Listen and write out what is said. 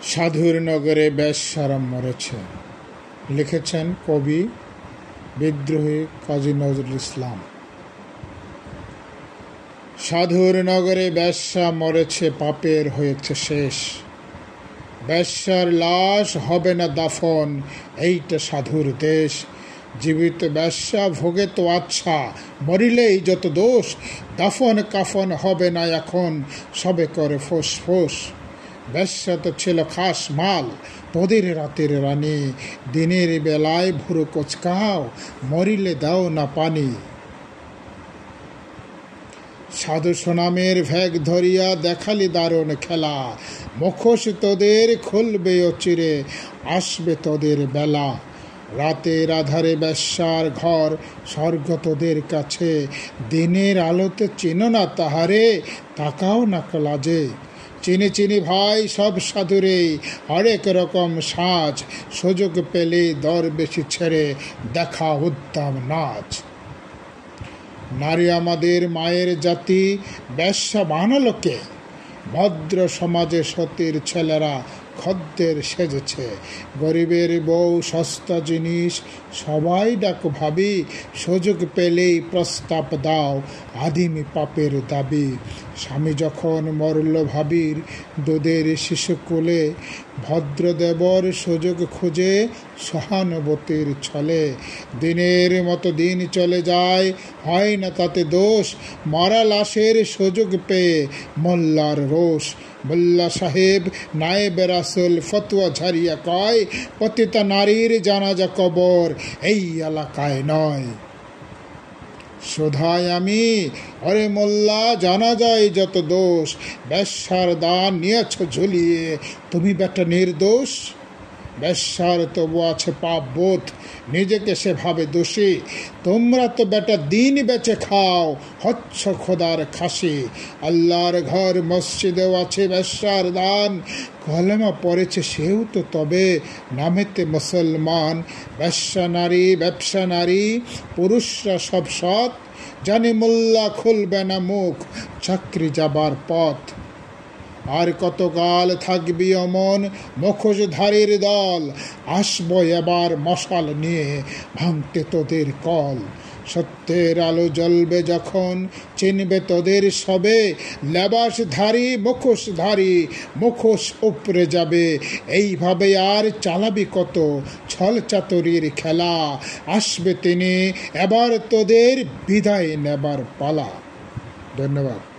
সাধুর নগরে বেশ্যারা মরেছে। লিখেছেন কবি বিদ্রোহী কাজী নজরুল ইসলাম। সাধুর নগরে বেশ্যা মরেছে, পাপের হয়েছে শেষ। বেশ্যার লাশ হবে না দাফন, এইটা সাধুর দেশ। জীবিত বেশ্যা ভোগে তো আচ্ছা, মরিলেই যত দোষ। দাফন কাফন হবে না এখন, সবে করে ফোঁস ফোঁস। বেশ্যা তো ছিল খাস মাল, তোদের রাতের রানী। দিনের বেলায় ভুরু কোচকাও, মরিলে দাও না পানি। সাধু সোনামের ভ্যাগ ধরিয়া দেখালি দারুণ খেলা। মুখোশ তোদের খুলবে ও চিরে, আসবে তোদের বেলা। রাতের আধারে বেশ্যার ঘর, স্বর্গ তোদের কাছে। দিনের আলোতে চিনো না তাহারে, তাকাও না লাজে। চিনি চিনি ভাই সব সাধুরে, হরেক রকম সাজ। সুযোগ পেলে দর বেশি ছেড়ে, দেখা উদ্দাম নাচ। নারী আমাদের মায়ের জাতি, বেশ্যা বানালো কে? ভদ্র সমাজে সতীর ছেলেরা খদ্দের সেজেছে। গরিবের বউ সস্তা জিনিস, সবাই ডাক ভাবি। সুযোগ পেলেই প্রস্তাব দাও, আদিমি পাপের দাবি। স্বামী যখন মরল ভাবির, দুধের শিশু কোলে। ভদ্রদেবর সুযোগ খুঁজে, সহানুভূতির ছলে। দিনের মতো দিন চলে যায়, হয় না তাতে দোষ। মরা লাশের সুযোগ পেয়ে মোল্লার রোষ। মোল্লা সাহেব নায়েবে রাসূল ফতোয়া ঝাড়িয়া কয়, পতিতা নারীর জানাজা কবর এই এলাকায় নয়। শোধায় আমি, অরে মোল্লা জানা যায় যত দোষ। বেশ্যার দান নিয়েছ ঝুলিয়ে, তুমি বেটা নির্দোষ। বেশ্যার তবু আছে পাপ বোধ, নিজেকে সে ভাবে দোষী। তোমরা তো বেটা দিন বেচে খাও, হচ্ছ খোদার খাসি। আল্লাহর ঘর মসজিদেও আছে বেশ্যার দান। কলেমা পড়েছে সেও তো তবে নামেতে মুসলমান। বেশ্যা নারী ব্যবসা নারী, পুরুষরা সব সৎ। জানি মোল্লা খুলবে না মুখ, চাকরি যাবার পথ। আর কতকাল থাকবি অমন মুখোশধারীর দল। আসবো এবার মশাল নিয়ে, ভাঙতে তোদের কল। সত্যের আলো জ্বলবে যখন, চিনবে তোদের সবে। লেবাসধারী মুখোশধারী, মুখোশ উপরে যাবে। এইভাবে আর চালাবি কত ছল চাতুরির খেলা। আসবে তিনি, এবার তোদের বিদায় নেবার পালা। ধন্যবাদ।